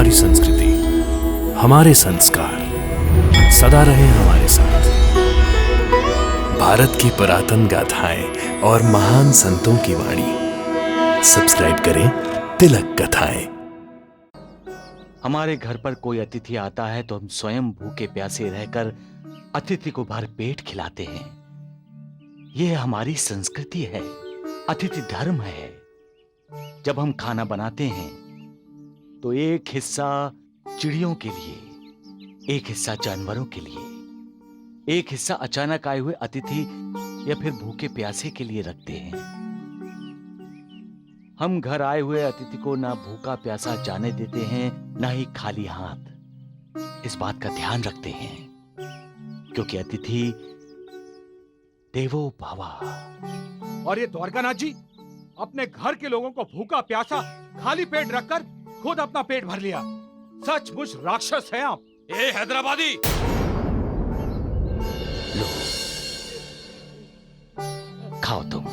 हमारी संस्कृति, हमारे संस्कार सदा रहे हमारे साथ। भारत की पुरातन गाथाएं और महान संतों की वाणी। सब्सक्राइब करें तिलक कथाएं। हमारे घर पर कोई अतिथि आता है तो हम स्वयं भूखे प्यासे रहकर अतिथि को भर पेट खिलाते हैं। यह हमारी संस्कृति है, अतिथि धर्म है। जब हम खाना बनाते हैं तो एक हिस्सा चिड़ियों के लिए, एक हिस्सा जानवरों के लिए, एक हिस्सा अचानक आए हुए अतिथि या फिर भूखे प्यासे के लिए रखते हैं। हम घर आए हुए अतिथि को ना भूखा प्यासा जाने देते हैं, ना ही खाली हाथ। इस बात का ध्यान रखते हैं क्योंकि अतिथि देवो भवा। और ये द्वारकानाथ जी अपने घर के लोगों को भूखा प्यासा खाली पेट रखकर खुद अपना पेट भर लिया। सचमुच राक्षस हैं आप। ए हैदराबादी, लो खाओ तुम।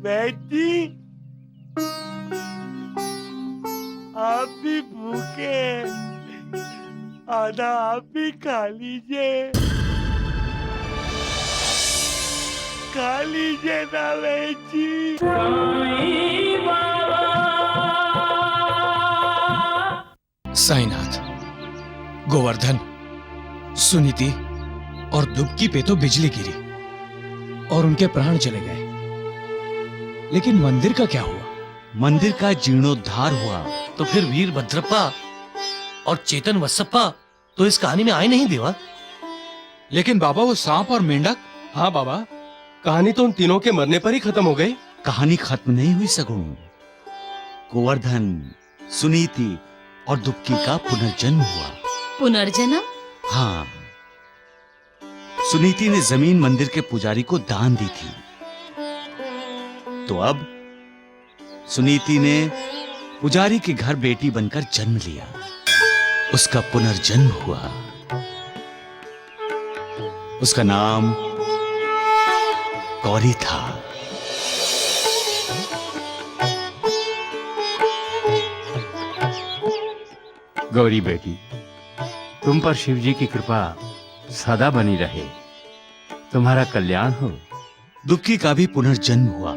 बेटी, आप भी भूखे, आधा आप भी खा लीजिए, खा लीजिए ना बेटी। साईनाथ, गोवर्धन, सुनीति और दुबकी पे तो बिजली गिरी और उनके प्राण चले गए, लेकिन मंदिर का क्या हुआ? मंदिर का जीर्णोद्धार हुआ तो फिर वीरभद्रप्पा और चेतन वसप्पा तो इस कहानी में आए नहीं देवा। लेकिन बाबा वो सांप और मेंढक? हाँ बाबा, कहानी तो उन तीनों के मरने पर ही खत्म हो गई। कहानी खत्म नहीं हुई सगुण। गोवर्धन, सुनीति और दुबकी का पुनर्जन्म हुआ। पुनर्जन्म? हाँ, सुनीति ने जमीन मंदिर के पुजारी को दान दी थी, तो अब सुनीति ने पुजारी के घर बेटी बनकर जन्म लिया। उसका पुनर्जन्म हुआ। उसका नाम गौरी था। गौरी बेटी, तुम पर शिव जी की कृपा सदा बनी रहे, तुम्हारा कल्याण हो। दुबकी का भी पुनर्जन्म हुआ,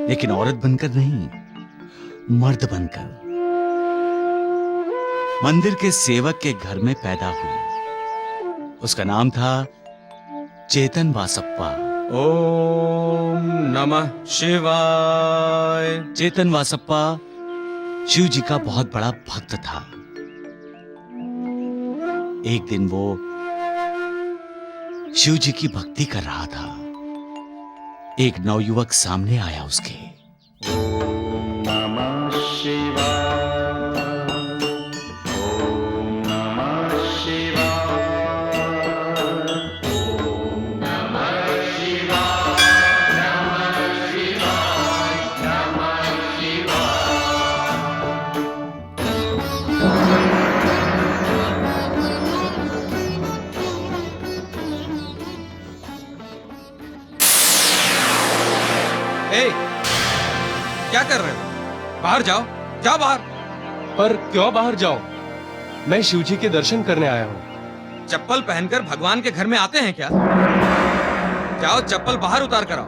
लेकिन औरत बनकर नहीं, मर्द बनकर। मंदिर के सेवक के घर में पैदा हुई। उसका नाम था चेतन वासप्पा। ओम नमः शिवाय। चेतन वासप्पा शिव जी का बहुत बड़ा भक्त था। एक दिन वो शिव जी की भक्ति कर रहा था। एक नवयुवक सामने आया उसके। क्या कर रहे हो? बाहर जाओ, जाओ बाहर। पर क्यों बाहर जाऊं? मैं शिवजी के दर्शन करने आया हूँ। चप्पल पहनकर भगवान के घर में आते हैं क्या? जाओ चप्पल बाहर उतार कर आओ।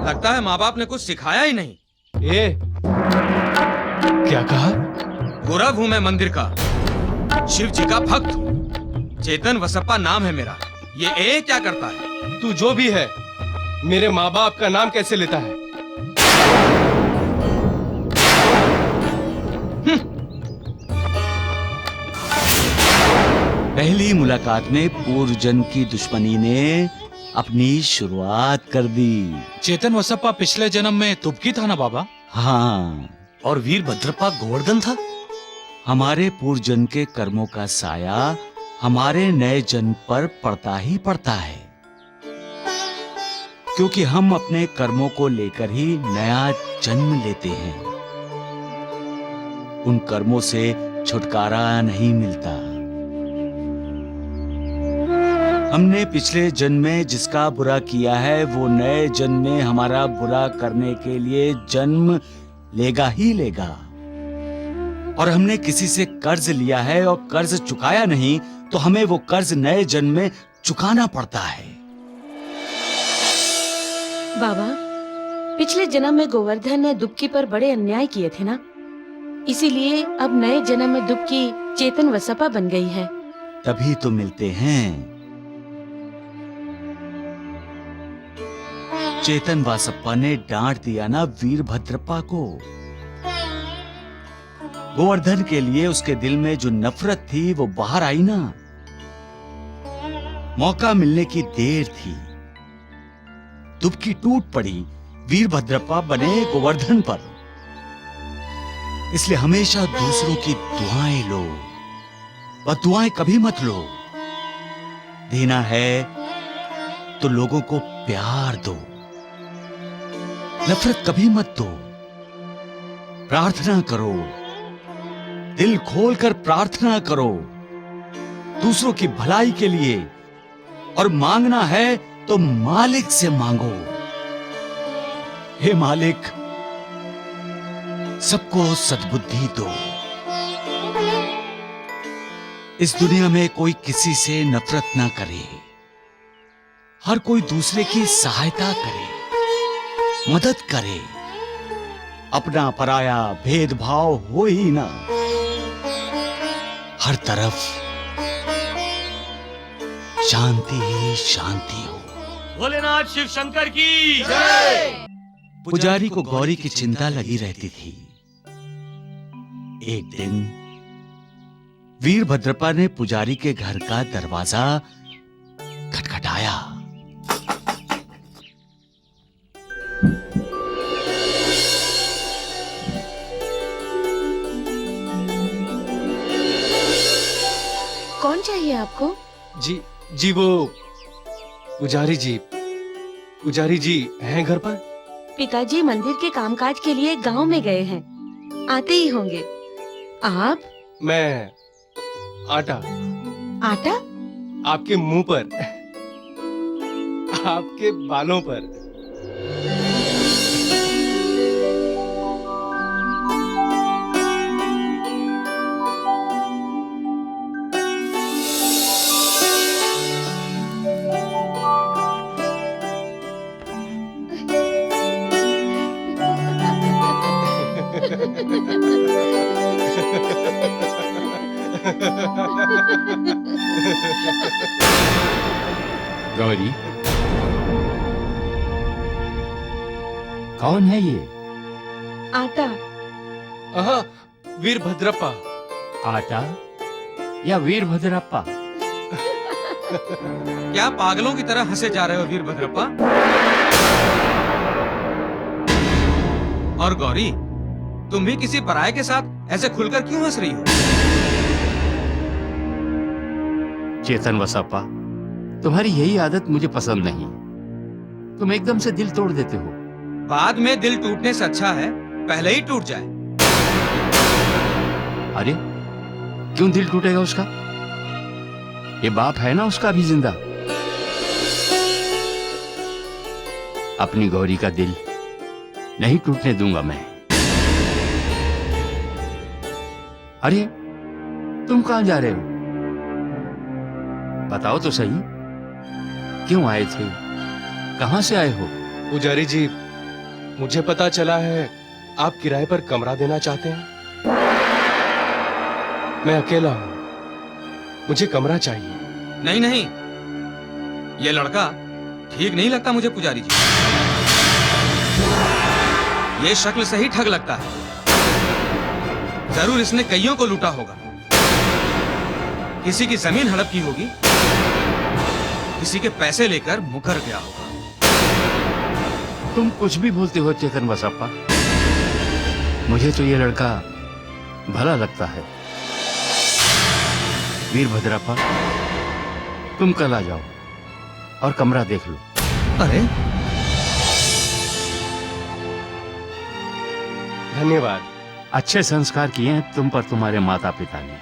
लगता है माँ बाप ने कुछ सिखाया ही नहीं। क्या कहा? गौरव हूं मैं मंदिर का, शिव जी का भक्त हूं। चेतन वसप्पा नाम है मेरा। ये ए क्या करता है? तू जो भी है, मेरे माँ बाप का नाम कैसे लेता है? पहली मुलाकात में पूर्व जन्म की दुश्मनी ने अपनी शुरुआत कर दी। चेतन वसप्पा पिछले जन्म में तुबकी था ना बाबा? हाँ, और वीरभद्रप्पा गोवर्धन था। हमारे पूर्व जन्म के कर्मों का साया हमारे नए जन्म पर पड़ता ही पड़ता है, क्योंकि हम अपने कर्मों को लेकर ही नया जन्म लेते हैं। उन कर्मों से छुटकारा नहीं मिलता। हमने पिछले जन्म में जिसका बुरा किया है वो नए जन्म में हमारा बुरा करने के लिए जन्म लेगा ही लेगा। और हमने किसी से कर्ज लिया है और कर्ज चुकाया नहीं तो हमें वो कर्ज नए जन्म में चुकाना पड़ता है। बाबा, पिछले जन्म में गोवर्धन ने दुबकी पर बड़े अन्याय किए थे ना, इसीलिए अब नए जन्म में दुबकी चेतन वसपा बन गई है। तभी तो मिलते हैं। चेतन वासप्पा ने डांट दिया ना वीरभद्रप्पा को। गोवर्धन के लिए उसके दिल में जो नफरत थी वो बाहर आई ना। मौका मिलने की देर थी। दुबकी टूट पड़ी, वीरभद्रप्पा बने गोवर्धन पर। इसलिए हमेशा दूसरों की दुआएं लो, बददुआएं कभी मत लो। देना है तो लोगों को प्यार दो, नफरत कभी मत दो। प्रार्थना करो, दिल खोलकर प्रार्थना करो दूसरों की भलाई के लिए। और मांगना है तो मालिक से मांगो। हे मालिक, सबको सद्बुद्धि दो। इस दुनिया में कोई किसी से नफरत ना करे, हर कोई दूसरे की सहायता करे, मदद करे। अपना पराया भेदभाव हो ही ना। हर तरफ शांति ही शांति हो। भोलेनाथ शिव शंकर की जय। पुजारी को गौरी की चिंता लगी रहती थी। एक दिन वीरभद्रप्पा ने पुजारी के घर का दरवाजा खटखटाया। कौन चाहिए आपको? जी वो पुजारी जी हैं घर पर? पिताजी मंदिर के कामकाज के लिए गांव में गए हैं, आते ही होंगे। आप? मैं आटा आटा? आपके मुंह पर, आपके बालों पर। गौरी, कौन है ये? आटा। हाँ, वीरभद्रप्पा। आटा या वीरभद्रप्पा? क्या पागलों की तरह हंसे जा रहे हो वीरभद्रप्पा? और गौरी, तुम भी किसी पराये के साथ ऐसे खुलकर क्यों हंस रही हो? चेतन वसप्पा, तुम्हारी यही आदत मुझे पसंद नहीं। तुम एकदम से दिल तोड़ देते हो। बाद में दिल टूटने से अच्छा है पहले ही टूट जाए। अरे क्यों दिल टूटेगा उसका? ये बाप है ना उसका भी जिंदा। अपनी गौरी का दिल नहीं टूटने दूंगा मैं। अरे तुम कहां जा रहे हो? बताओ तो सही, क्यों आए थे? कहां से आए हो? पुजारी जी, मुझे पता चला है आप किराए पर कमरा देना चाहते हैं। मैं अकेला हूं, मुझे कमरा चाहिए। नहीं नहीं, ये लड़का ठीक नहीं लगता मुझे पुजारी जी। ये शक्ल से ही ठग लगता है। जरूर इसने कईयों को लूटा होगा। किसी की जमीन हड़प की होगी, किसी के पैसे लेकर मुकर गया होगा। तुम कुछ भी बोलते हो चेतन वसप्पा। मुझे तो ये लड़का भला लगता है। वीरभद्रप्पा, तुम कल आ जाओ और कमरा देख लो। अरे धन्यवाद। अच्छे संस्कार किए हैं तुम पर तुम्हारे माता पिता ने।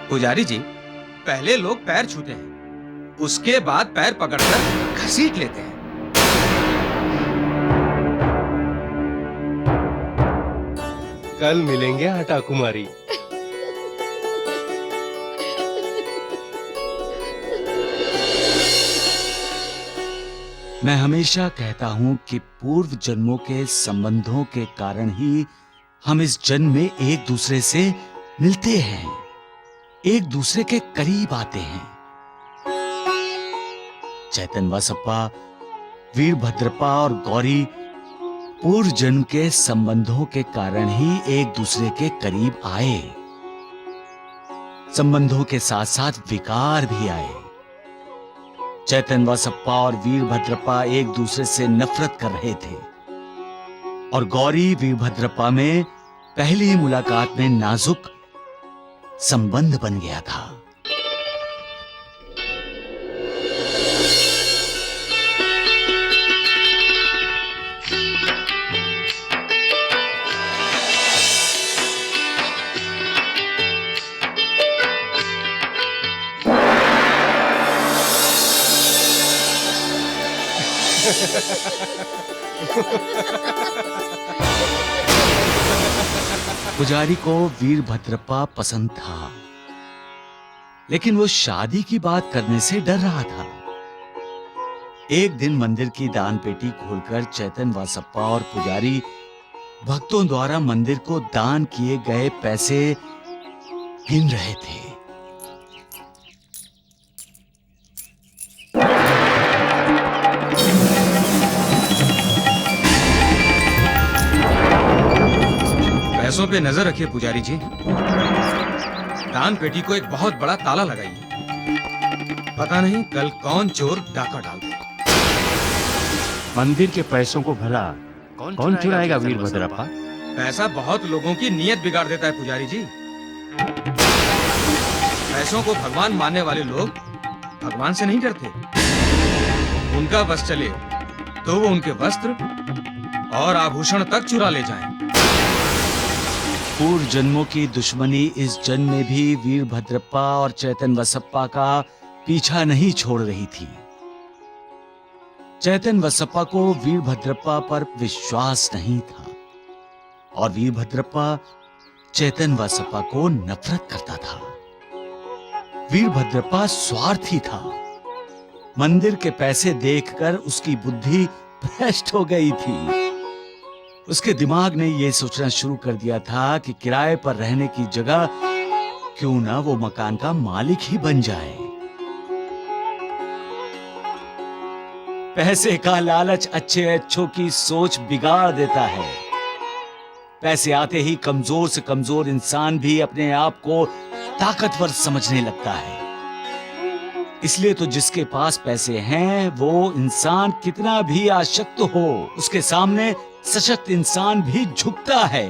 पुजारी जी, पहले लोग पैर छूते हैं, उसके बाद पैर पकड़कर घसीट लेते हैं। कल मिलेंगे आटा कुमारी। मैं हमेशा कहता हूं कि पूर्व जन्मों के संबंधों के कारण ही हम इस जन्म में एक दूसरे से मिलते हैं, एक दूसरे के करीब आते हैं। चैतन वसप्पा, वीरभद्रप्पा और गौरी पूर्व जन्म के संबंधों के कारण ही एक दूसरे के करीब आए। संबंधों के साथ साथ विकार भी आए। चैतन वसप्पा और वीरभद्रप्पा एक दूसरे से नफरत कर रहे थे और गौरी वीरभद्रप्पा में पहली मुलाकात में नाजुक संबंध बन गया था। पुजारी को वीरभद्रप्पा पसंद था, लेकिन वो शादी की बात करने से डर रहा था। एक दिन मंदिर की दान पेटी खोलकर चैतन वसप्पा और पुजारी भक्तों द्वारा मंदिर को दान किए गए पैसे गिन रहे थे। पैसों पे नजर रखिए पुजारी जी। दान पेटी को एक बहुत बड़ा ताला लगाइए। पता नहीं कल कौन चोर डाका डाल दे। मंदिर के पैसों को भला कौन चुराएगा वीरभद्रप्पा? पैसा बहुत लोगों की नीयत बिगाड़ देता है पुजारी जी। पैसों को भगवान मानने वाले लोग भगवान से नहीं डरते। उनका बस चले तो वो उनके वस्त्र और आभूषण तक चुरा ले जाएं। पूर्व जन्मों की दुश्मनी इस जन्म में भी वीरभद्रप्पा और चैतन वसप्पा का पीछा नहीं छोड़ रही थी। चैतन वसप्पा को वीरभद्रप्पा पर विश्वास नहीं था और वीरभद्रप्पा चैतन वसप्पा को नफरत करता था। वीरभद्रप्पा स्वार्थी था। मंदिर के पैसे देखकर उसकी बुद्धि भ्रष्ट हो गई थी। उसके दिमाग ने यह सोचना शुरू कर दिया था कि किराए पर रहने की जगह क्यों ना वो मकान का मालिक ही बन जाए। पैसे का लालच अच्छे अच्छों की सोच बिगाड़ देता है। पैसे आते ही कमजोर से कमजोर इंसान भी अपने आप को ताकतवर समझने लगता है। इसलिए तो जिसके पास पैसे हैं वो इंसान कितना भी आशक्त हो, उसके सामने सशक्त इंसान भी झुकता है।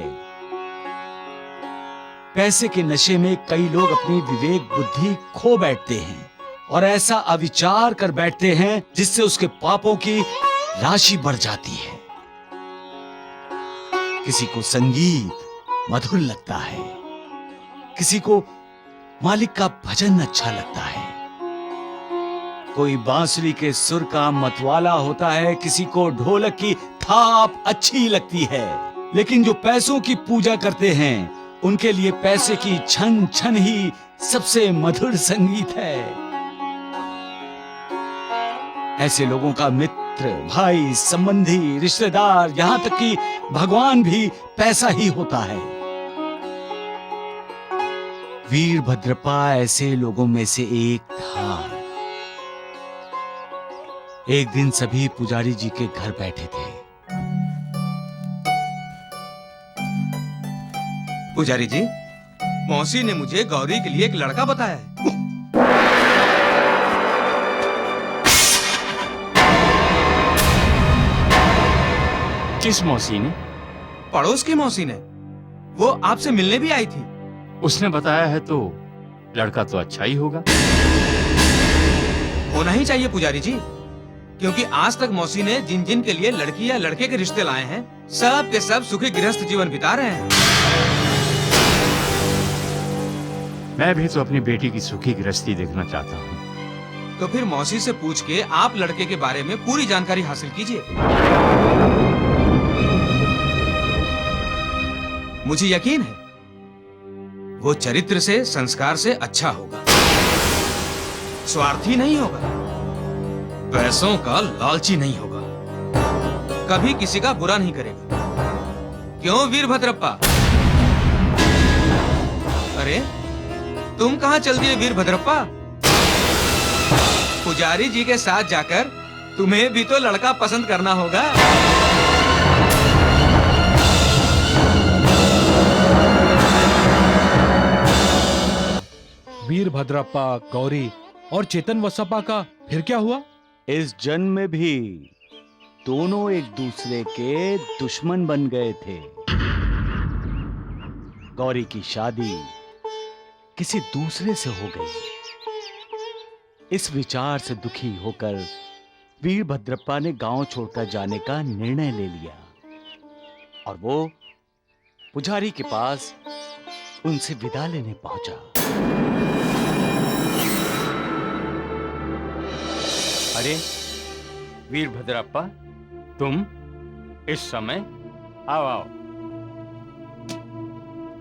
पैसे के नशे में कई लोग अपनी विवेक बुद्धि खो बैठते हैं और ऐसा अविचार कर बैठते हैं जिससे उसके पापों की राशि बढ़ जाती है। किसी को संगीत मधुर लगता है, किसी को मालिक का भजन अच्छा लगता है, कोई बांसुरी के सुर का मतवाला होता है, किसी को ढोलक की थाप अच्छी लगती है। लेकिन जो पैसों की पूजा करते हैं उनके लिए पैसे की छन छन ही सबसे मधुर संगीत है। ऐसे लोगों का मित्र, भाई, संबंधी, रिश्तेदार, यहां तक कि भगवान भी पैसा ही होता है। वीरभद्रप्पा ऐसे लोगों में से एक था। एक दिन सभी पुजारी जी के घर बैठे थे। पुजारी जी, मौसी ने मुझे गौरी के लिए एक लड़का बताया है। किस मौसी ने? पड़ोस की मौसी ने। वो आपसे मिलने भी आई थी। उसने बताया है तो लड़का तो अच्छा ही होगा। होना ही चाहिए पुजारी जी। क्योंकि आज तक मौसी ने जिन जिन के लिए लड़की या लड़के के रिश्ते लाए हैं, सब के सब सुखी गृहस्थ जीवन बिता रहे हैं। मैं भी तो अपनी बेटी की सुखी गृहस्थी देखना चाहता हूँ। तो फिर मौसी से पूछ के आप लड़के के बारे में पूरी जानकारी हासिल कीजिए। मुझे यकीन है वो चरित्र से, संस्कार से अच्छा होगा, स्वार्थी नहीं होगा, पैसों का लालची नहीं होगा, कभी किसी का बुरा नहीं करेगा। क्यों वीरभद्रप्पा? अरे तुम कहां चल दिए वीरभद्रप्पा? पुजारी जी के साथ जाकर तुम्हें भी तो लड़का पसंद करना होगा। वीरभद्रप्पा, गौरी और चेतन वसप्पा का फिर क्या हुआ? इस जन्म में भी दोनों एक दूसरे के दुश्मन बन गए थे। गौरी की शादी किसी दूसरे से हो गई। इस विचार से दुखी होकर वीरभद्रप्पा ने गांव छोड़कर जाने का निर्णय ले लिया और वो पुजारी के पास उनसे विदा लेने पहुंचा। अरे वीरभद्रप्पा, तुम इस समय? आओ आओ,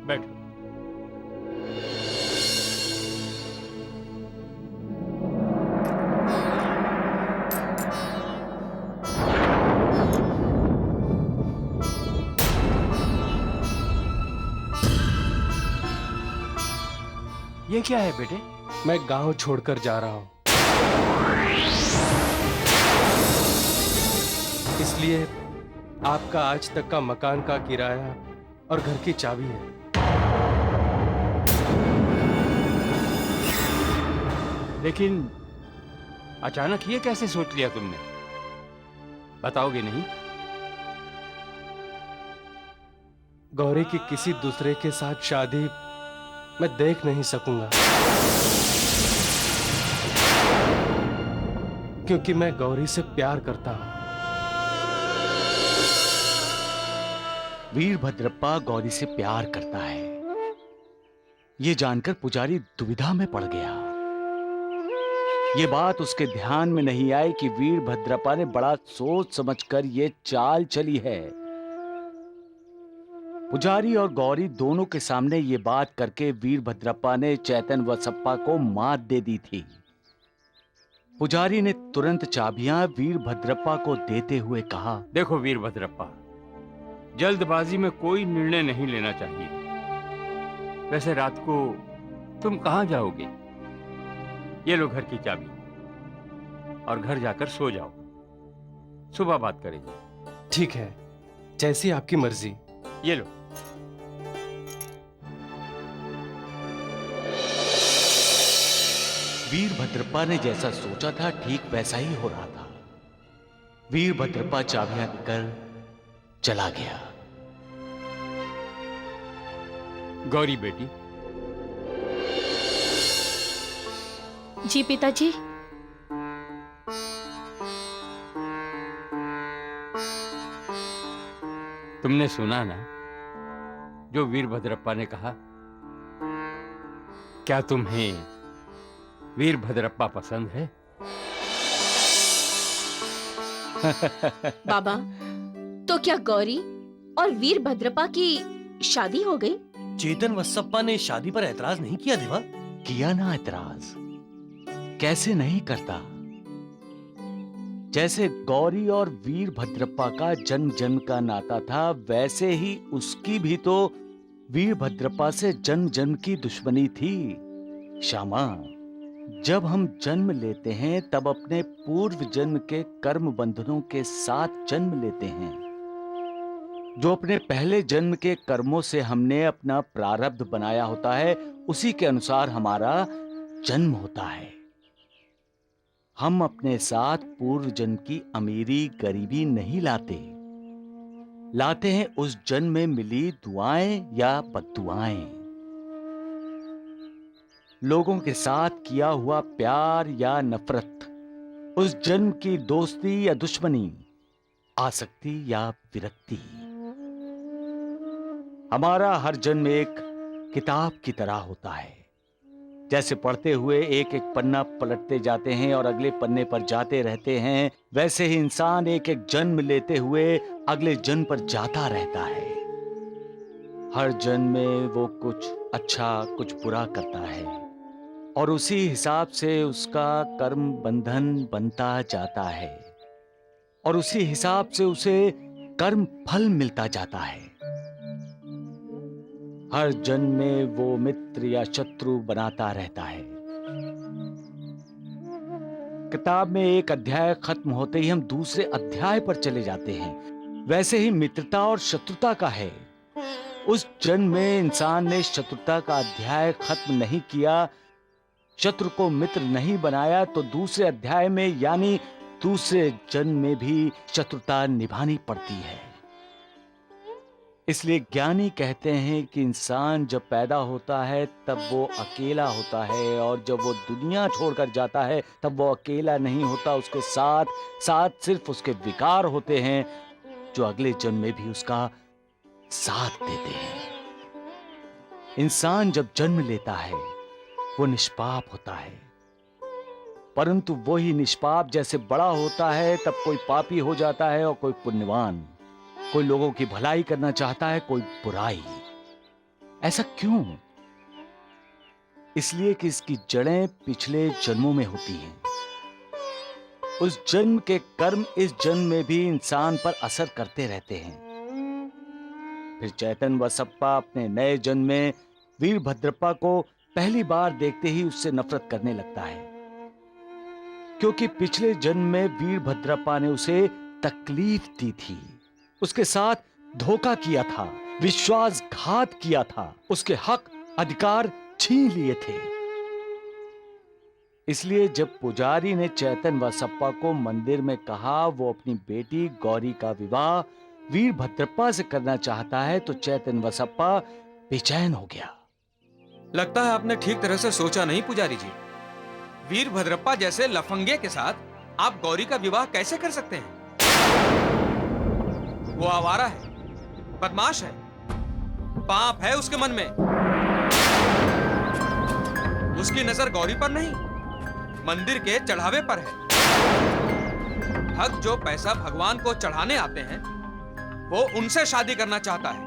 बैठो। ये क्या है बेटे? मैं गांव छोड़कर जा रहा हूं, इसलिए आपका आज तक का मकान का किराया और घर की चाबी है। लेकिन अचानक ये कैसे सोच लिया तुमने? बताओगे नहीं? गौरी की किसी दूसरे के साथ शादी मैं देख नहीं सकूंगा, क्योंकि मैं गौरी से प्यार करता हूं। वीरभद्रप्पा गौरी से प्यार करता है, ये जानकर पुजारी दुविधा में पड़ गया। ये बात उसके ध्यान में नहीं आई कि वीरभद्रप्पा ने बड़ा सोच समझकर ये चाल चली है। पुजारी और गौरी दोनों के सामने ये बात करके वीरभद्रप्पा ने चेतन वसप्पा को मात दे दी थी। पुजारी ने तुरंत चाबियां वीरभद्रप्पा को देते हुए कहा, देखो वीरभद्रप्पा, जल्दबाजी में कोई निर्णय नहीं लेना चाहिए। वैसे रात को तुम कहां जाओगे? ये लो घर की चाबी और घर जाकर सो जाओ, सुबह बात करेंगे। ठीक है, जैसी आपकी मर्जी। ये लो। वीरभद्रप्पा ने जैसा सोचा था ठीक वैसा ही हो रहा था। वीरभद्रप्पा चाबियां लेकर चला गया। गौरी बेटी, जी पिताजी। तुमने सुना ना जो वीरभद्रप्पा ने कहा? क्या तुम्हें वीरभद्रप्पा पसंद है? बाबा, तो क्या गौरी और वीरभद्रप्पा की शादी हो गई? चेतन वसप्पा ने शादी पर ऐतराज नहीं किया देवा? किया ना ऐतराज, कैसे नहीं करता। जैसे गौरी और वीरभद्रप्पा का जन्म जन्म का नाता था, वैसे ही उसकी भी तो वीरभद्रप्पा से जन्म जन्म की दुश्मनी थी। श्यामा, जब हम जन्म लेते हैं तब अपने पूर्व जन्म के कर्म बंधनों के साथ जन्म लेते हैं। जो अपने पहले जन्म के कर्मों से हमने अपना प्रारब्ध बनाया होता है, उसी के अनुसार हमारा जन्म होता है। हम अपने साथ पूर्व जन्म की अमीरी गरीबी नहीं लाते, लाते हैं उस जन्म में मिली दुआएं या बद्दुआएं, लोगों के साथ किया हुआ प्यार या नफरत, उस जन्म की दोस्ती या दुश्मनी, आसक्ति या विरक्ति। हमारा हर जन्म एक किताब की तरह होता है। जैसे पढ़ते हुए एक एक पन्ना पलटते जाते हैं और अगले पन्ने पर जाते रहते हैं, वैसे ही इंसान एक एक जन्म लेते हुए अगले जन्म पर जाता रहता है। हर जन्म में वो कुछ अच्छा कुछ बुरा करता है और उसी हिसाब से उसका कर्म बंधन बनता जाता है और उसी हिसाब से उसे कर्म फल मिलता जाता है। हर जन्म में वो मित्र या शत्रु बनाता रहता है। किताब में एक अध्याय खत्म होते ही हम दूसरे अध्याय पर चले जाते हैं। वैसे ही मित्रता और शत्रुता का है। उस जन्म में इंसान ने शत्रुता का अध्याय खत्म नहीं किया, शत्रु को मित्र नहीं बनाया, तो दूसरे अध्याय में यानी दूसरे जन्म में भी शत्रुता निभानी पड़ती है। इसलिए ज्ञानी कहते हैं कि इंसान जब पैदा होता है तब वो अकेला होता है और जब वो दुनिया छोड़कर जाता है तब वो अकेला नहीं होता, उसके साथ साथ सिर्फ उसके विकार होते हैं जो अगले जन्म में भी उसका साथ देते हैं। इंसान जब जन्म लेता है वो निष्पाप होता है, परंतु वही निष्पाप जैसे बड़ा होता है तब कोई पापी हो जाता है और कोई पुण्यवान। कोई लोगों की भलाई करना चाहता है, कोई बुराई। ऐसा क्यों? इसलिए कि इसकी जड़ें पिछले जन्मों में होती हैं। उस जन्म के कर्म इस जन्म में भी इंसान पर असर करते रहते हैं। फिर चैतन वसप्पा अपने नए जन्म में वीरभद्रप्पा को पहली बार देखते ही उससे नफरत करने लगता है, क्योंकि पिछले जन्म में वीरभद्रप्पा ने उसे तकलीफ दी थी, उसके साथ धोखा किया था, विश्वासघात किया था, उसके हक अधिकार छीन लिए थे। इसलिए जब पुजारी ने चैतन वसप्पा को मंदिर में कहा वो अपनी बेटी गौरी का विवाह वीरभद्रप्पा से करना चाहता है, तो चैतन वसप्पा बेचैन हो गया। लगता है आपने ठीक तरह से सोचा नहीं पुजारी जी। वीरभद्रप्पा जैसे लफंगे के साथ आप गौरी का विवाह कैसे कर सकते हैं? वो आवारा है, बदमाश है, पाप है उसके मन में। उसकी नजर गौरी पर नहीं, मंदिर के चढ़ावे पर है। भक्त जो पैसा भगवान को चढ़ाने आते हैं वो उनसे शादी करना चाहता है,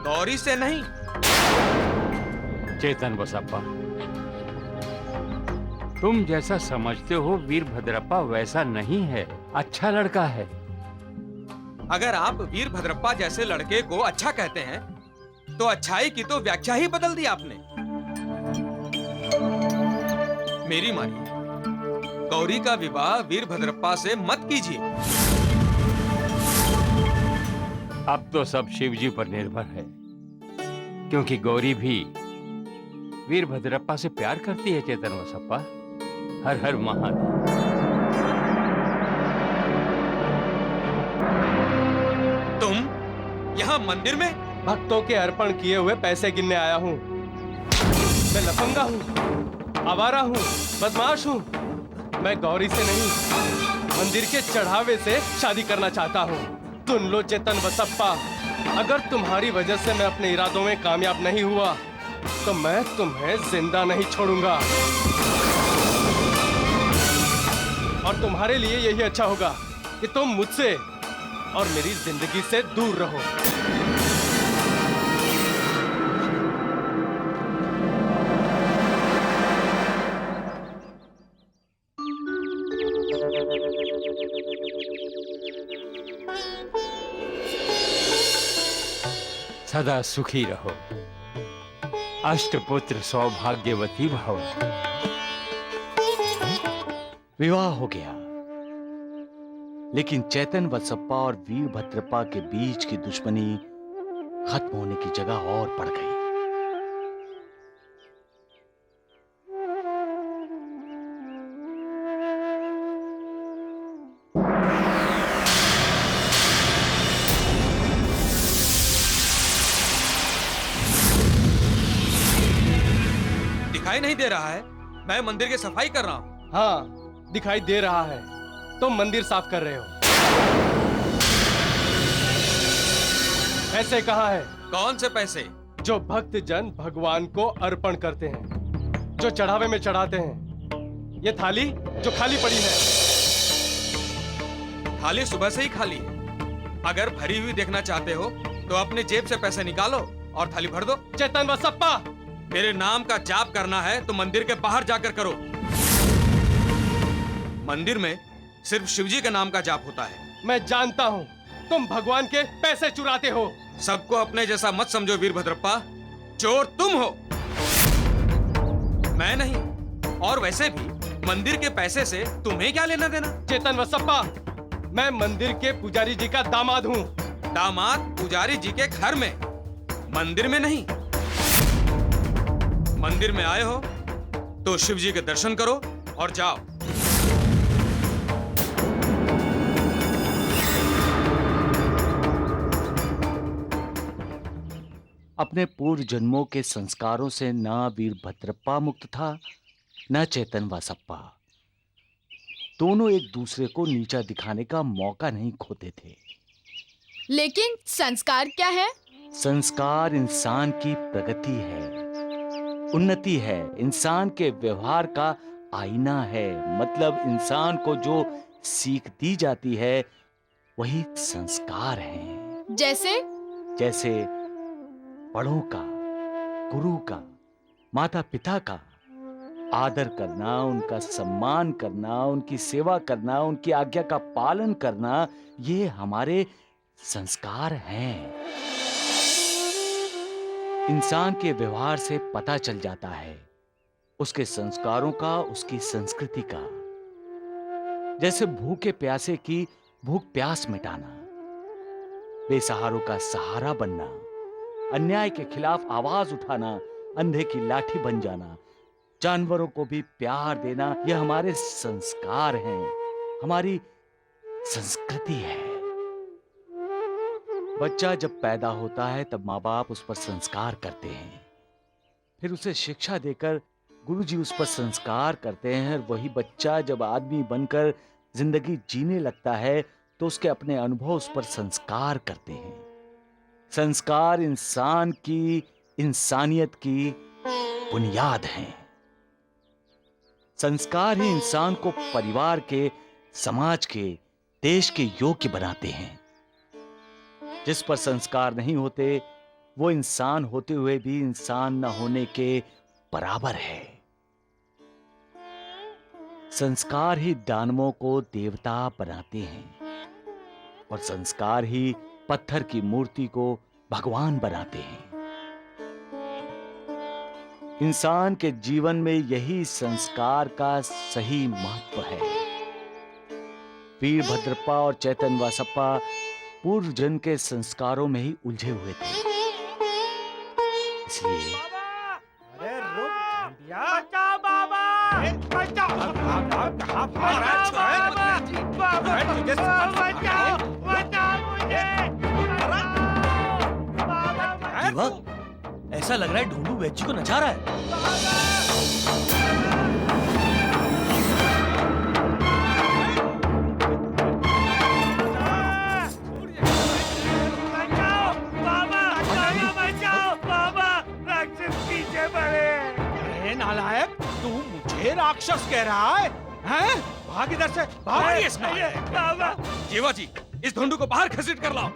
गौरी से नहीं। चेतन वसप्पा, तुम जैसा समझते हो वीरभद्रप्पा वैसा नहीं है, अच्छा लड़का है। अगर आप वीरभद्रप्पा जैसे लड़के को अच्छा कहते हैं तो अच्छाई की तो व्याख्या ही बदल दी आपने। मेरी मानिए, गौरी का विवाह वीरभद्रप्पा से मत कीजिए। अब तो सब शिव जी पर निर्भर है, क्योंकि गौरी भी वीरभद्रप्पा से प्यार करती है। चेतन वसप्पा, हर हर महादेव। तुम यहाँ मंदिर में? भक्तों के अर्पण किए हुए पैसे गिनने आया हूँ। मैं लफंगा हूँ, आवारा हूँ, बदमाश हूँ। मैं गौरी से नहीं, मंदिर के चढ़ावे से शादी करना चाहता हूँ। सुन लो चेतन वसप्पा, अगर तुम्हारी वजह से मैं अपने इरादों में कामयाब नहीं हुआ तो मैं तुम्हें जिंदा नहीं छोड़ूंगा। और तुम्हारे लिए यही अच्छा होगा कि तुम मुझसे और मेरी जिंदगी से दूर रहो। सदा सुखी रहो, अष्टपुत्र सौभाग्यवती भव। विवाह हो गया, लेकिन चैतन वसप्पा और वीरभद्रप्पा के बीच की दुश्मनी खत्म होने की जगह और बढ़ गई। दिखाई नहीं दे रहा है? मैं मंदिर की सफाई कर रहा हूँ। हाँ, दिखाई दे रहा है। तुम मंदिर साफ कर रहे हो। पैसे कहाँ है? कौन से पैसे? जो भक्त जन भगवान को अर्पण करते हैं, जो चढ़ावे में चढ़ाते हैं। ये थाली जो खाली पड़ी है। थाली सुबह से ही खाली है। अगर भरी हुई देखना चाहते हो तो अपने जेब से पैसे निकालो और थाली भर दो। चेतन वसप्पा, मेरे नाम का जाप करना है तो मंदिर के बाहर जाकर करो। मंदिर में सिर्फ शिवजी के नाम का जाप होता है। मैं जानता हूँ तुम भगवान के पैसे चुराते हो। सबको अपने जैसा मत समझो वीरभद्रप्पा, चोर तुम हो, मैं नहीं। और वैसे भी मंदिर के पैसे से तुम्हें क्या लेना देना? चेतन वसप्पा, मैं मंदिर के पुजारी जी का दामाद हूँ। दामाद पुजारी जी के घर में, मंदिर में नहीं। मंदिर में आए हो तो शिव जी के दर्शन करो और जाओ। अपने पूर्व जन्मों के संस्कारों से ना वीरभद्रप्पा मुक्त था, न चेतन वसप्पा। दोनों एक दूसरे को नीचा दिखाने का मौका नहीं खोते थे। लेकिन संस्कार क्या है? संस्कार इंसान की प्रगति है, उन्नति है, इंसान के व्यवहार का आईना है। मतलब इंसान को जो सीख दी जाती है वही संस्कार है। जैसे बड़ों का, गुरु का, माता पिता का आदर करना, उनका सम्मान करना, उनकी सेवा करना, उनकी आज्ञा का पालन करना, ये हमारे संस्कार हैं। इंसान के व्यवहार से पता चल जाता है उसके संस्कारों का, उसकी संस्कृति का। जैसे भूखे प्यासे की भूख प्यास मिटाना, बेसहारों का सहारा बनना, अन्याय के खिलाफ आवाज उठाना, अंधे की लाठी बन जाना, जानवरों को भी प्यार देना, यह हमारे संस्कार हैं, हमारी संस्कृति है। बच्चा जब पैदा होता है तब माँ बाप उस पर संस्कार करते हैं, फिर उसे शिक्षा देकर गुरुजी उस पर संस्कार करते हैं। वही बच्चा जब आदमी बनकर जिंदगी जीने लगता है तो उसके अपने अनुभव उस पर संस्कार करते हैं। संस्कार इंसान की इंसानियत की बुनियाद हैं। संस्कार ही इंसान को परिवार के, समाज के, देश के योग्य बनाते हैं। जिस पर संस्कार नहीं होते वो इंसान होते हुए भी इंसान न होने के बराबर है। संस्कार ही दानवों को देवता बनाते हैं और संस्कार ही पत्थर की मूर्ति को भगवान बनाते हैं। इंसान के जीवन में यही संस्कार का सही महत्व है। वीरभद्रप्पा और चेतन वसप्पा पूर्व जन्म के संस्कारों में ही उलझे हुए थे। इसलिए अरे रुक बचाओ बाबा, बचाओ बचाओ देवा, ऐसा लग रहा है ढूंढू वैद जी को नचा रहा है। नालायक, तू मुझे राक्षस कह रहा है? हैं? भाग इधर से, भाग इस बाबा। जीवा जी, इस धुंडू को बाहर घसीट कर लाओ।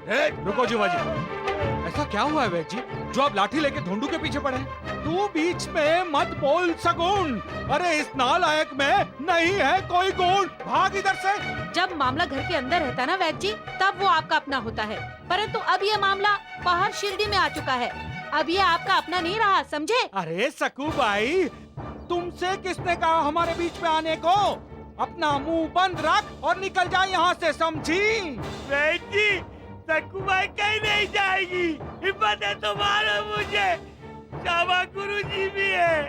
रुको जीवा जी, ऐसा क्या हुआ है वैद जी जो आप लाठी लेके धुंडू के पीछे पड़े हैं? तू बीच में मत बोल सगुन। अरे इस नालायक में नहीं है कोई गुण, भाग इधर से। जब मामला घर के अंदर रहता ना वैद जी, तब वो आपका अपना होता है, परंतु अब ये मामला बाहर शिरडी में आ चुका है। अब ये आपका अपना नहीं रहा, समझे? अरे सकू भाई, तुमसे किसने कहा हमारे बीच में आने को? अपना मुंह बंद रख और निकल जा यहाँ से, समझी? वैद जी, सकू भाई कहीं नहीं जाएगी। हिम्मत है तो मारो मुझे, शाबा गुरु जी भी है।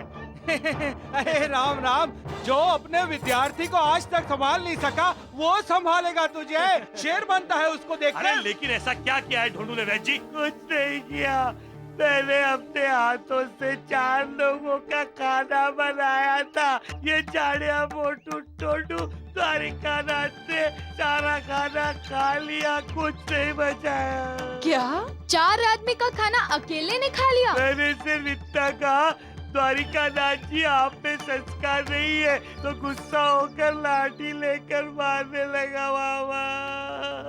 अरे राम राम, जो अपने विद्यार्थी को आज तक संभाल नहीं सका वो संभालेगा तुझे। शेर बनता है उसको देखकर। अरे लेकिन ऐसा क्या किया है ढूंढू ने वैद जी? कुछ नहीं किया, मैंने अपने हाथों से 4 लोगों का खाना बनाया था। ये चाड़िया मोटू टोटू द्वारिकानाथ ने सारा खाना खा लिया, कुछ नहीं बचाया। क्या 4 आदमी का खाना अकेले ने खा लिया? मैंने सिर्फ इतना कहा, द्वारिकानाथ जी आप में संस्कार नहीं है, तो गुस्सा होकर लाठी लेकर मारने लगा बाबा।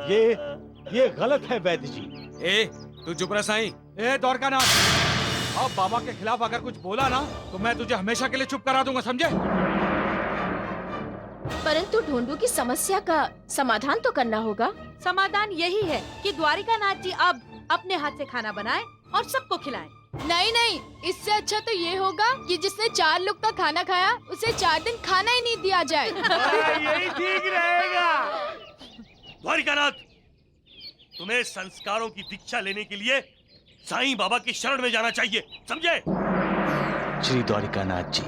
ये गलत है वैद्य जी। ए तू चुप रह साईं। ए द्वारकानाथ, अब बाबा के खिलाफ अगर कुछ बोला ना तो मैं तुझे हमेशा के लिए चुप करा दूंगा, समझे? परंतु ढोंडू की समस्या का समाधान तो करना होगा। समाधान यही है कि द्वारिकानाथ जी अब अपने हाथ से खाना बनाएं और सबको खिलाएं। नहीं नहीं, इससे अच्छा तो ये होगा कि जिसने 4 लोग का खाना खाया उसे 4 दिन खाना ही नहीं दिया जाए। यही ठीक रहेगा। द्वारिकानाथ, तुम्हें संस्कारों की दीक्षा लेने के लिए साईं बाबा की शरण में जाना चाहिए, समझे? श्री द्वारिकानाथ जी,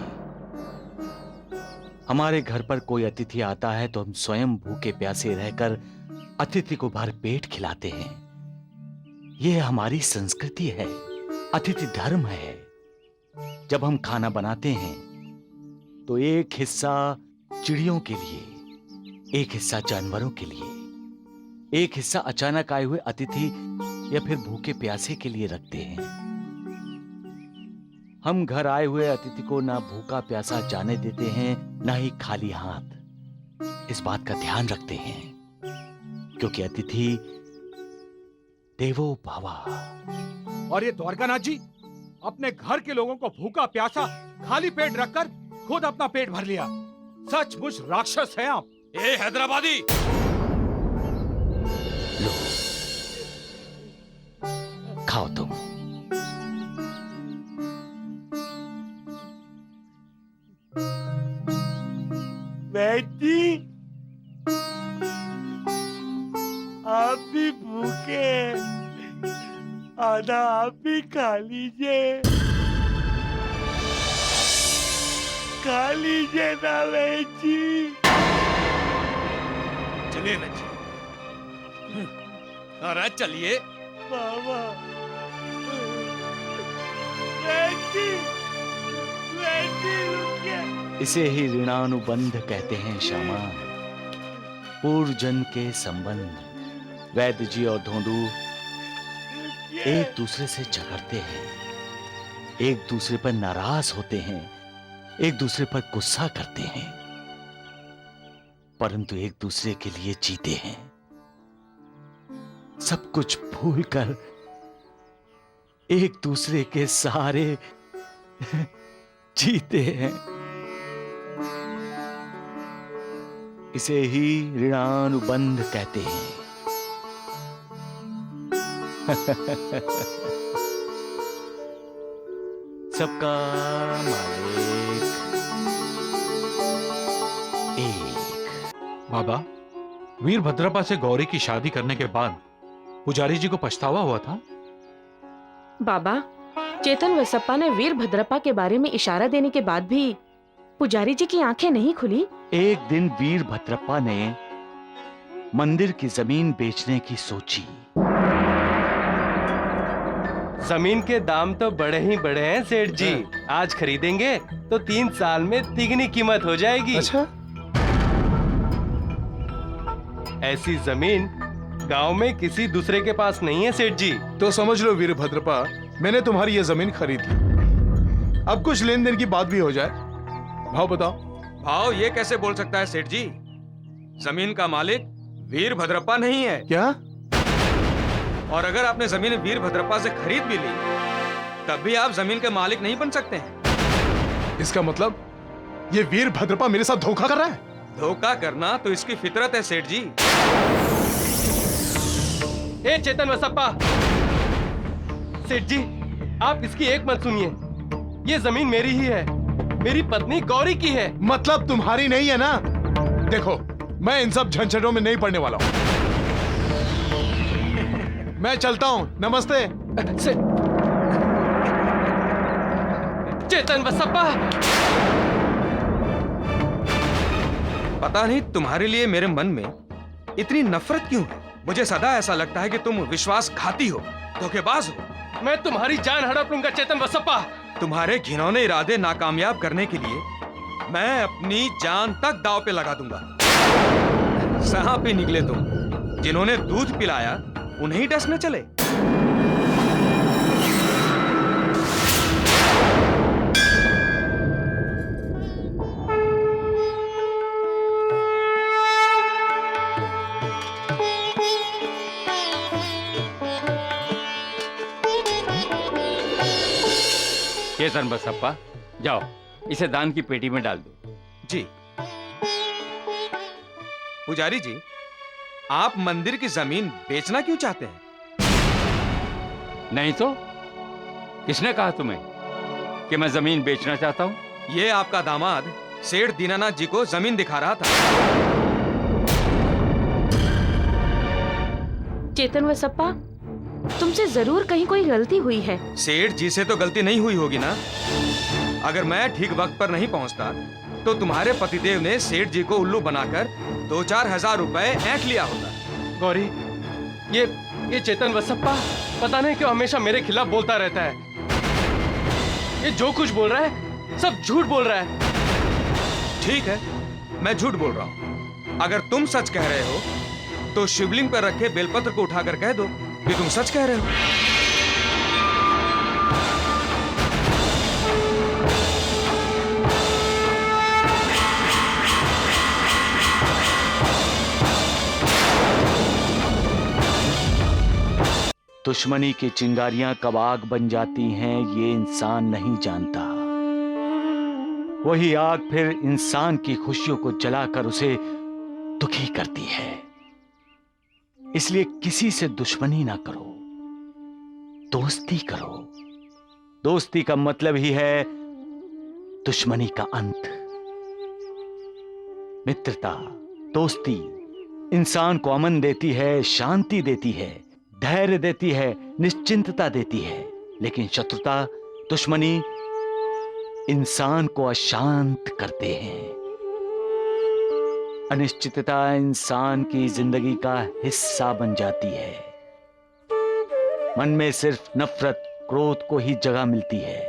हमारे घर पर कोई अतिथि आता है तो हम स्वयं भूखे प्यासे रहकर अतिथि को भर पेट खिलाते हैं। ये हमारी संस्कृति है, अतिथि धर्म है। जब हम खाना बनाते हैं तो एक हिस्सा चिड़ियों के लिए, एक हिस्सा जानवरों के लिए, एक हिस्सा अचानक आए हुए अतिथि या फिर भूखे प्यासे के लिए रखते हैं। हम घर आए हुए अतिथि को ना भूखा प्यासा जाने देते हैं, ना ही खाली हाथ। इस बात का ध्यान रखते हैं क्योंकि अतिथि देवो भवा। और ये द्वारकानाथ जी अपने घर के लोगों को भूखा प्यासा खाली पेट रखकर खुद अपना पेट भर लिया। सचमुच राक्षस हैं आप। ए हैदराबादी, लो खाओ तुम। बेटी, आप भी भूखे, आधा आप भी खा लीजिए। खा लीजिए ना बेटी। चलिए ना जी। अरे चलिए बाबा। बेटी, बेटी रुकिए। इसे ही ऋणानुबंध कहते हैं श्यामा, पूर्व जन्म के संबंध। वैद्य जी और ढोंडू एक दूसरे से झगड़ते हैं, एक दूसरे पर नाराज होते हैं, एक दूसरे पर गुस्सा करते हैं, परंतु एक दूसरे के लिए जीते हैं। सब कुछ भूलकर एक दूसरे के सहारे जीते हैं। इसे ही ऋणानुबंध कहते हैं। सबका मालिक एक। बाबा, वीरभद्रप्पा से गौरी की शादी करने के बाद पुजारी जी को पछतावा हुआ था? बाबा, चेतन वसप्पा ने वीरभद्रप्पा के बारे में इशारा देने के बाद भी पुजारी जी की आंखें नहीं खुली। एक दिन वीरभद्रप्पा ने मंदिर की जमीन बेचने की सोची। जमीन के दाम तो बड़े ही बड़े हैं सेठ जी। आज खरीदेंगे तो 3 साल में तिगनी कीमत हो जाएगी। अच्छा? ऐसी जमीन गांव में किसी दूसरे के पास नहीं है सेठ जी। तो समझ लो वीरभद्रप्पा, मैंने तुम्हारी ये जमीन खरीद ली। अब कुछ लेन देन की बात भी हो जाए। भाव बताओ। भाव ये कैसे बोल सकता है सेठ जी? जमीन का मालिक वीरभद्रप्पा नहीं है। क्या? और अगर आपने जमीन वीरभद्रप्पा से खरीद भी ली तब भी आप जमीन के मालिक नहीं बन सकते हैं। इसका मतलब ये वीरभद्रप्पा मेरे साथ धोखा कर रहा है? धोखा करना तो इसकी फितरत है सेठ जी। ए चेतन वसप्पा, सेठ जी आप इसकी एक मत सुनिए। ये जमीन मेरी ही है, मेरी पत्नी गौरी की है। मतलब तुम्हारी नहीं है ना? देखो, मैं इन सब झंझटों में नहीं पड़ने वाला हूं। मैं चलता हूं। नमस्ते। चेतन वसप्पा, पता नहीं तुम्हारे लिए मेरे मन में इतनी नफरत क्यों है। मुझे सदा ऐसा लगता है कि तुम विश्वासघाती हो, धोखेबाज हो, मैं तुम्हारी जान हड़प लूंगा चेतन वसप्पा। तुम्हारे घिनौने इरादे नाकामयाब करने के लिए मैं अपनी जान तक दांव पे लगा दूंगा। सांप पे निकले तुम, जिन्होंने दूध पिलाया उन्हें ही डसने चले। चेतन बसप्पा, जाओ इसे दान की पेटी में डाल दो। जी पुजारी जी, आप मंदिर की जमीन बेचना क्यों चाहते हैं? नहीं तो किसने कहा तुम्हें कि मैं जमीन बेचना चाहता हूं? ये आपका दामाद सेठ दीनानाथ जी को जमीन दिखा रहा था। चेतन वसप्पा, तुमसे जरूर कहीं कोई गलती हुई है। सेठ जी से तो गलती नहीं हुई होगी ना। अगर मैं ठीक वक्त पर नहीं पहुंचता तो तुम्हारे पतिदेव ने सेठ जी को उल्लू बनाकर 2-4 हजार रुपए ऐंठ लिया होता। गौरी, ये चेतन वसप्पा पता नहीं क्यों हमेशा मेरे खिलाफ बोलता रहता है। ये जो कुछ बोल रहा है सब झूठ बोल रहा है। ठीक है, मैं झूठ बोल रहा हूं। अगर तुम सच कह रहे हो तो शिवलिंग पर रखे बेलपत्र को उठाकर कह दो कि तुम सच कह रहे हो। दुश्मनी की चिंगारियां कब आग बन जाती हैं ये इंसान नहीं जानता। वही आग फिर इंसान की खुशियों को जलाकर उसे दुखी करती है। इसलिए किसी से दुश्मनी ना करो, दोस्ती करो। दोस्ती का मतलब ही है दुश्मनी का अंत। मित्रता, दोस्ती इंसान को अमन देती है, शांति देती है, धैर्य देती है, निश्चिंतता देती है। लेकिन शत्रुता, दुश्मनी इंसान को अशांत करते हैं। अनिश्चितता इंसान की जिंदगी का हिस्सा बन जाती है। मन में सिर्फ नफरत, क्रोध को ही जगह मिलती है।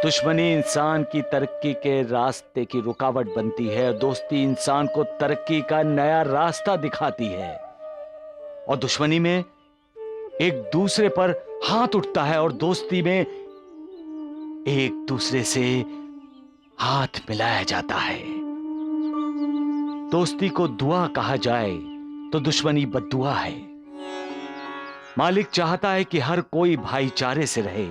दुश्मनी इंसान की तरक्की के रास्ते की रुकावट बनती है। दोस्ती इंसान को तरक्की का नया रास्ता दिखाती है। और दुश्मनी में एक दूसरे पर हाथ उठता है और दोस्ती में एक दूसरे से हाथ मिलाया जाता है। दोस्ती को दुआ कहा जाए तो दुश्मनी बद्दुआ है। मालिक चाहता है कि हर कोई भाईचारे से रहे,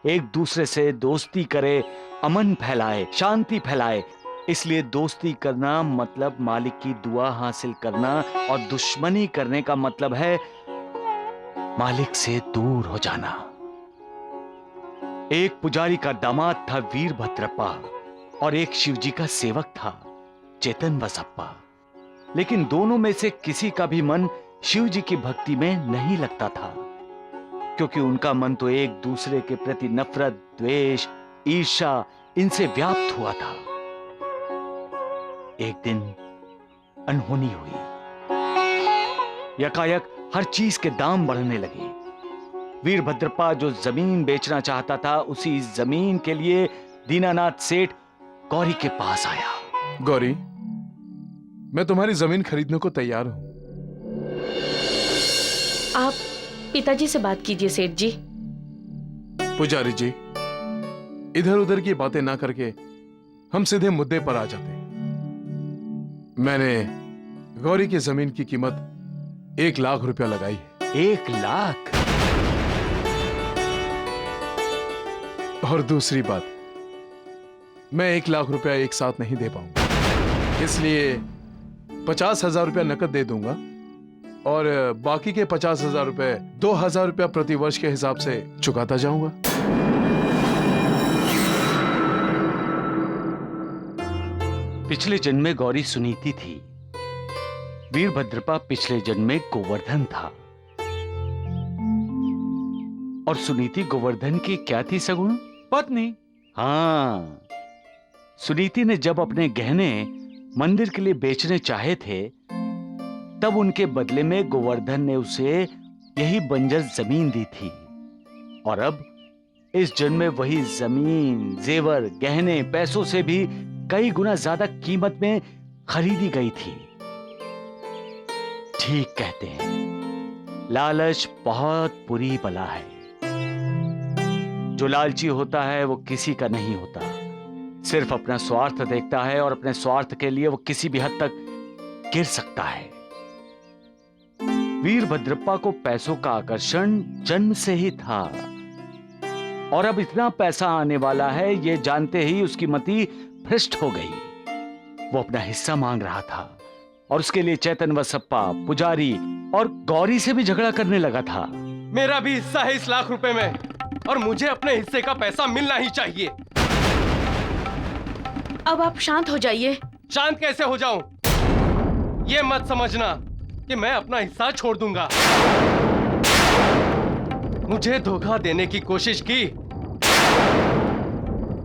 एक दूसरे से दोस्ती करे, अमन फैलाए, शांति फैलाए। इसलिए दोस्ती करना मतलब मालिक की दुआ हासिल करना, और दुश्मनी करने का मतलब है मालिक से दूर हो जाना। एक पुजारी का दामाद था वीरभद्रप्पा और एक शिवजी का सेवक था चेतन वसप्पा। लेकिन दोनों में से किसी का भी मन शिवजी की भक्ति में नहीं लगता था, क्योंकि उनका मन तो एक दूसरे के प्रति नफरत, द्वेष, ईर्ष्या इनसे व्याप्त हुआ था। एक दिन अनहोनी हुई। यकायक हर चीज के दाम बढ़ने लगे। वीरभद्रप्पा जो जमीन बेचना चाहता था, उसी जमीन के लिए दीनानाथ सेठ गौरी के पास आया। गौरी, मैं तुम्हारी जमीन खरीदने को तैयार हूं। आप पिताजी से बात कीजिए सेठ जी। पुजारी जी, इधर उधर की बातें ना करके हम सीधे मुद्दे पर आ जाते हैं। मैंने गौरी की जमीन की कीमत 1 लाख रुपया लगाई है। 1 लाख? और दूसरी बात, मैं 1 लाख रुपया एक साथ नहीं दे पाऊंगा, इसलिए 50,000 रुपया नकद दे दूंगा और बाकी के 50,000 रुपए 2,000 रुपया प्रति वर्ष के हिसाब से चुकाता जाऊंगा। पिछले जन्म में गौरी सुनीति थी। वीरभद्रप्पा पिछले जन्म में गोवर्धन था। और सुनीति गोवर्धन की क्या थी सगुण? पत्नी। हाँ, सुनीति ने जब अपने गहने मंदिर के लिए बेचने चाहे थे, तब उनके बदले में गोवर्धन ने उसे यही बंजर जमीन दी थी। और अब इस जन्म में वही जमीन, जेवर, गहने, पैसों से भी कई गुना ज्यादा कीमत में खरीदी गई थी। ठीक कहते हैं, लालच बहुत बुरी बला है। जो लालची होता है वो किसी का नहीं होता, सिर्फ अपना स्वार्थ देखता है और अपने स्वार्थ के लिए वो किसी भी हद तक गिर सकता है। वीरभद्रप्पा को पैसों का आकर्षण जन्म से ही था और अब इतना पैसा आने वाला है ये जानते ही उसकी मति भ्रष्ट हो गई। वो अपना हिस्सा मांग रहा था और उसके लिए चेतन वसप्पा, पुजारी और गौरी से भी झगड़ा करने लगा था। मेरा भी हिस्सा है इस लाख रुपए में और मुझे अपने हिस्से का पैसा मिलना ही चाहिए। अब आप शांत हो जाइए। शांत कैसे हो जाऊं? ये मत समझना कि मैं अपना हिस्सा छोड़ दूंगा। मुझे धोखा देने की कोशिश की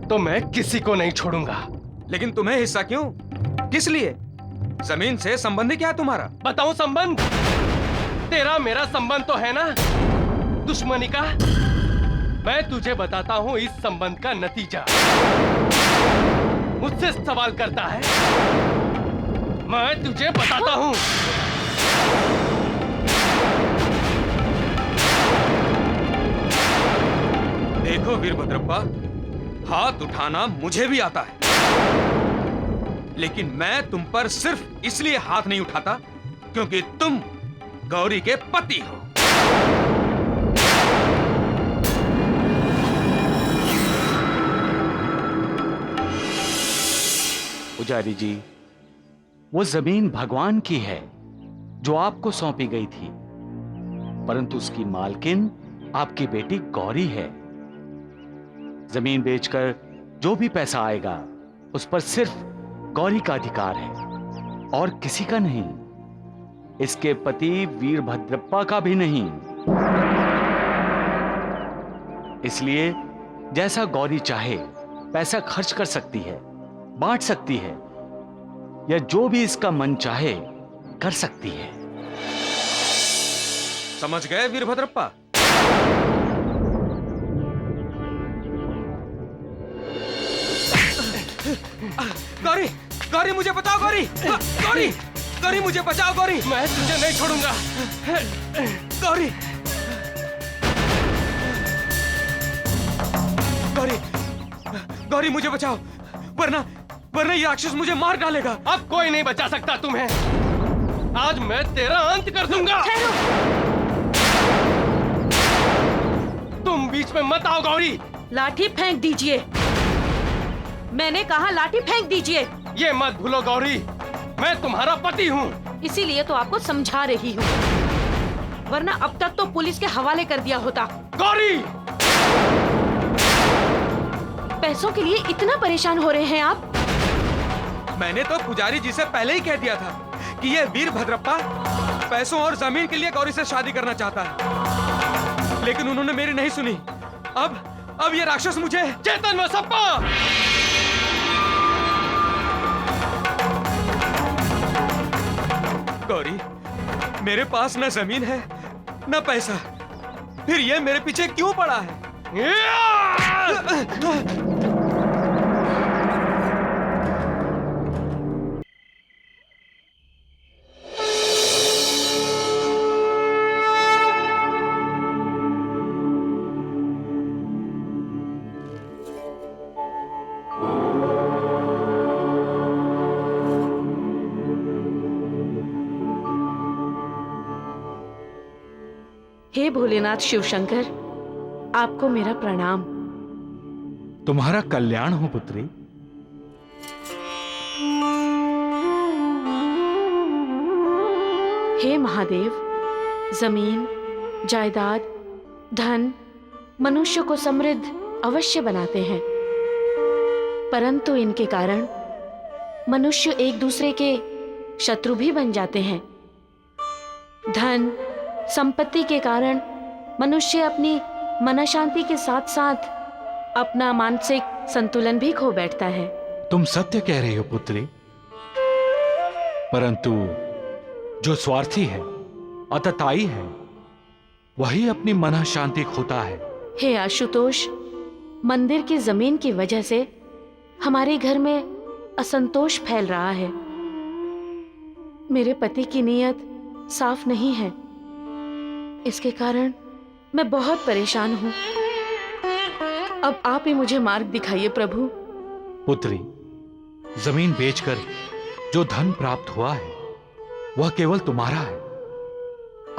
तो मैं किसी को नहीं छोड़ूंगा। लेकिन तुम्हें हिस्सा क्यों? किस लिए? जमीन से संबंध क्या है तुम्हारा? बताऊं संबंध? तेरा मेरा संबंध तो है ना, दुश्मनी का। मैं तुझे बताता हूं इस संबंध का नतीजा। मुझसे सवाल करता है, मैं तुझे बताता हूं। देखो वीरभद्रप्पा, हाथ उठाना मुझे भी आता है, लेकिन मैं तुम पर सिर्फ इसलिए हाथ नहीं उठाता क्योंकि तुम गौरी के पति हो। पुजारी जी, वो जमीन भगवान की है जो आपको सौंपी गई थी, परंतु उसकी मालकिन आपकी बेटी गौरी है। जमीन बेचकर जो भी पैसा आएगा उस पर सिर्फ गौरी का अधिकार है और किसी का नहीं, इसके पति वीरभद्रप्पा का भी नहीं। इसलिए जैसा गौरी चाहे पैसा खर्च कर सकती है, बांट सकती है, या जो भी इसका मन चाहे कर सकती है। समझ गए वीरभद्रप्पा? गौरी, गौरी मुझे बचाओ गौरी, गौरी, गौरी मुझे बचाओ गौरी। मैं तुझे नहीं छोड़ूंगा। गौरी, गौरी, गौरी मुझे बचाओ, वरना ये राक्षस मुझे मार डालेगा। अब कोई नहीं बचा सकता तुम्हें। आज मैं तेरा अंत कर दूंगा। तुम बीच में मत आओ गौरी। लाठी फेंक दीजिए। मैंने कहा लाठी फेंक दीजिए। ये मत भूलो गौरी, मैं तुम्हारा पति हूँ। इसीलिए तो आपको समझा रही हूँ, वरना अब तक तो पुलिस के हवाले कर दिया होता। गौरी, पैसों के लिए इतना परेशान हो रहे हैं आप? मैंने तो पुजारी जी से पहले ही कह दिया था कि ये वीरभद्रप्पा पैसों और जमीन के लिए गौरी से शादी करना चाहता है, लेकिन उन्होंने मेरी नहीं सुनी। अब ये राक्षस मुझे। चेतन वसप्पा! गौरी, मेरे पास न जमीन है न पैसा, फिर ये मेरे पीछे क्यों पड़ा है? हे भोलेनाथ शिवशंकर, आपको मेरा प्रणाम। तुम्हारा कल्याण हो पुत्री। हे महादेव, जमीन, जायदाद, धन मनुष्य को समृद्ध अवश्य बनाते हैं, परंतु इनके कारण मनुष्य एक दूसरे के शत्रु भी बन जाते हैं। धन संपत्ति के कारण मनुष्य अपनी मनःशांति के साथ साथ अपना मानसिक संतुलन भी खो बैठता है। तुम सत्य कह रही हो पुत्री, परंतु जो स्वार्थी है, अतताई है, वही अपनी मनःशांति खोता है। हे आशुतोष, मंदिर की जमीन की वजह से हमारे घर में असंतोष फैल रहा है। मेरे पति की नीयत साफ नहीं है, इसके कारण मैं बहुत परेशान हूं। अब आप ही मुझे मार्ग दिखाइए प्रभु। पुत्री, जमीन बेचकर जो धन प्राप्त हुआ है वह केवल तुम्हारा है,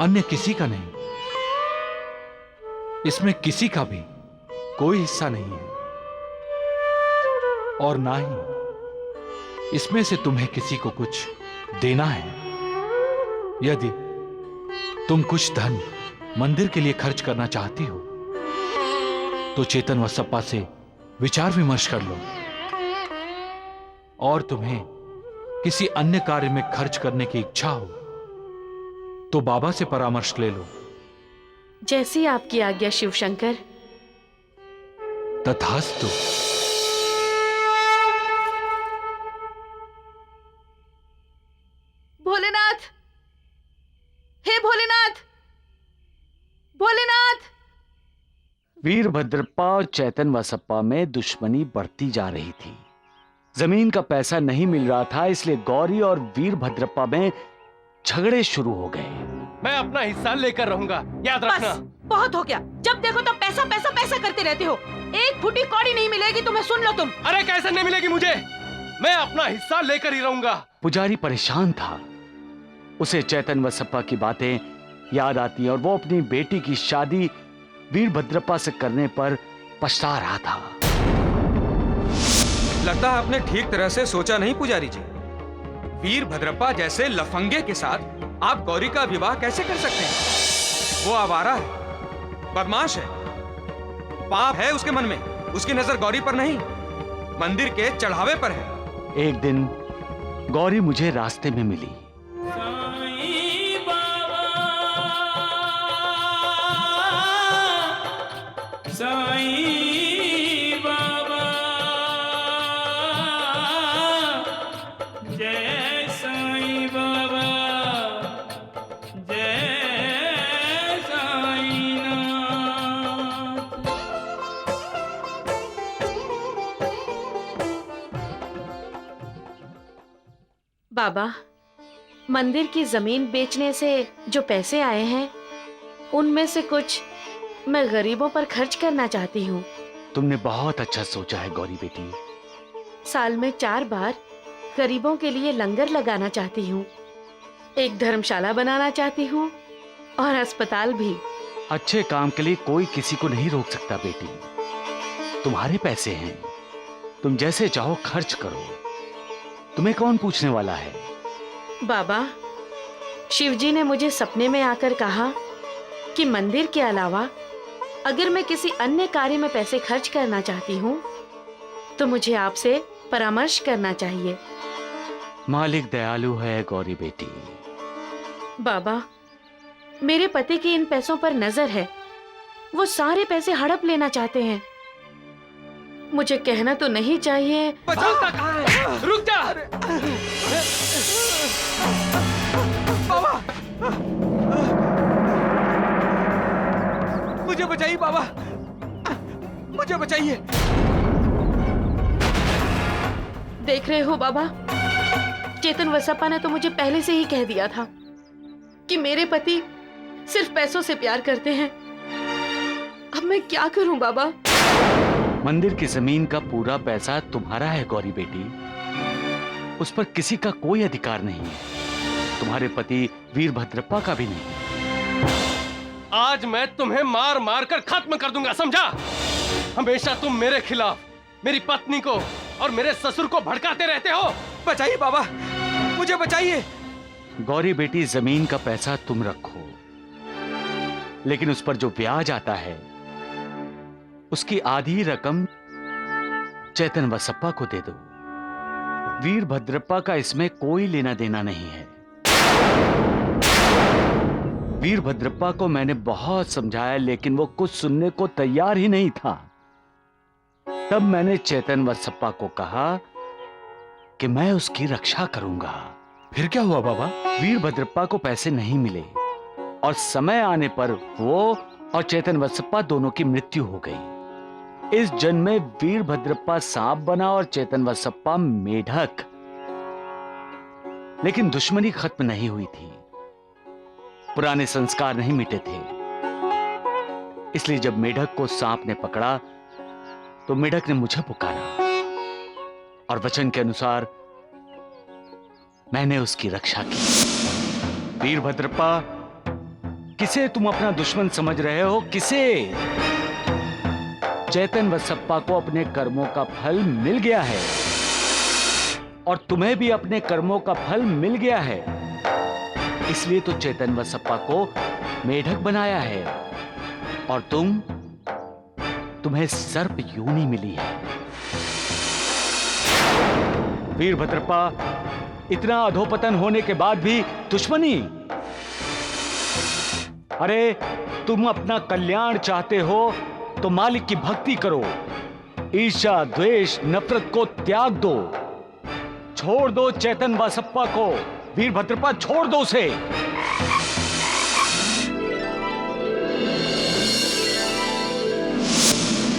अन्य किसी का नहीं। इसमें किसी का भी कोई हिस्सा नहीं है और ना ही इसमें से तुम्हें किसी को कुछ देना है। यदि तुम कुछ धन मंदिर के लिए खर्च करना चाहती हो तो चेतन वसप्पा से विचार विमर्श कर लो, और तुम्हें किसी अन्य कार्य में खर्च करने की इच्छा हो तो बाबा से परामर्श ले लो। जैसी आपकी आज्ञा शिवशंकर। तथास्तु। भोलेनाथ, हे भोलेनाथ, भोलेनाथ। वीरभद्रप्पा और चेतन वसप्पा में दुश्मनी बढ़ती जा रही थी। जमीन का पैसा नहीं मिल रहा था, इसलिए गौरी और वीरभद्रप्पा में झगड़े शुरू हो गए। मैं अपना हिस्सा लेकर रहूंगा, याद रखना। बस, बहुत हो गया। जब देखो तो पैसा पैसा पैसा करते रहते हो। एक फुटी कौड़ी नहीं मिलेगी तुम्हें, सुन लो तुम। अरे कैसे नहीं मिलेगी मुझे? मैं अपना हिस्सा लेकर ही रहूंगा। पुजारी परेशान था। उसे चेतन वसप्पा की बातें याद आती और वो अपनी बेटी की शादी वीरभद्रप्पा से करने पर पछता रहा था। लगता है आपने ठीक तरह से सोचा नहीं पुजारी जी। वीरभद्रप्पा जैसे लफंगे के साथ आप गौरी का विवाह कैसे कर सकते हैं? वो आवारा है, बदमाश है, पाप है उसके मन में। उसकी नजर गौरी पर नहीं, मंदिर के चढ़ावे पर है। एक दिन गौरी मुझे रास्ते में मिली। बाबा, मंदिर की जमीन बेचने से जो पैसे आए हैं उनमें से कुछ मैं गरीबों पर खर्च करना चाहती हूँ। तुमने बहुत अच्छा सोचा है गौरी बेटी। साल में 4 बार गरीबों के लिए लंगर लगाना चाहती हूँ, एक धर्मशाला बनाना चाहती हूँ और अस्पताल भी। अच्छे काम के लिए कोई किसी को नहीं रोक सकता बेटी। तुम्हारे पैसे हैं, तुम जैसे चाहो खर्च करो, तुम्हें कौन पूछने वाला है? बाबा, शिवजी ने मुझे सपने में आकर कहा कि मंदिर के अलावा अगर मैं किसी अन्य कार्य में पैसे खर्च करना चाहती हूँ तो मुझे आपसे परामर्श करना चाहिए। मालिक दयालु है गौरी बेटी। बाबा, मेरे पति की इन पैसों पर नजर है, वो सारे पैसे हड़प लेना चाहते हैं। मुझे कहना तो नहीं चाहिए। बचाता कहाँ है? रुक जा। बाबा, मुझे बचाइए बाबा, मुझे बचाइए। देख रहे हो बाबा, चेतन वसप्पा ने तो मुझे पहले से ही कह दिया था कि मेरे पति सिर्फ पैसों से प्यार करते हैं। अब मैं क्या करूं बाबा? मंदिर की जमीन का पूरा पैसा तुम्हारा है गौरी बेटी, उस पर किसी का कोई अधिकार नहीं है, तुम्हारे पति वीरभद्रप्पा का भी नहीं। आज मैं तुम्हें मार मार कर खत्म कर दूंगा, समझा? हमेशा तुम मेरे खिलाफ मेरी पत्नी को और मेरे ससुर को भड़काते रहते हो। बचाइए बाबा, मुझे बचाइए। गौरी बेटी, जमीन का पैसा तुम रखो, लेकिन उस पर जो ब्याज आता है उसकी आधी रकम चेतन वसप्पा को दे दो। वीरभद्रप्पा का इसमें कोई लेना देना नहीं है। वीरभद्रप्पा को मैंने बहुत समझाया, लेकिन वो कुछ सुनने को तैयार ही नहीं था। तब मैंने चेतन वसप्पा को कहा कि मैं उसकी रक्षा करूंगा। फिर क्या हुआ बाबा? वीरभद्रप्पा को पैसे नहीं मिले और समय आने पर वो और चेतन वसप्पा दोनों की मृत्यु हो गई। इस जन्म में वीरभद्रप्पा सांप बना और चेतन वसप्पा मेढक। लेकिन दुश्मनी खत्म नहीं हुई थी, पुराने संस्कार नहीं मिटे थे। इसलिए जब मेढक को सांप ने पकड़ा तो मेढक ने मुझे पुकारा और वचन के अनुसार मैंने उसकी रक्षा की। वीरभद्रप्पा, किसे तुम अपना दुश्मन समझ रहे हो? किसे? चेतन वसप्पा को अपने कर्मों का फल मिल गया है और तुम्हें भी अपने कर्मों का फल मिल गया है। इसलिए तो चेतन वसप्पा को मेढक बनाया है और तुम्हें सर्प योनि मिली है। वीरभद्रप्पा, इतना अधोपतन होने के बाद भी दुश्मनी? अरे तुम अपना कल्याण चाहते हो तो मालिक की भक्ति करो। ईर्ष्या, द्वेष, नफरत को त्याग दो। छोड़ दो चेतन वसप्पा को। वीरभद्रप्पा, छोड़ दो उसे।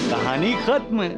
कहानी खत्म।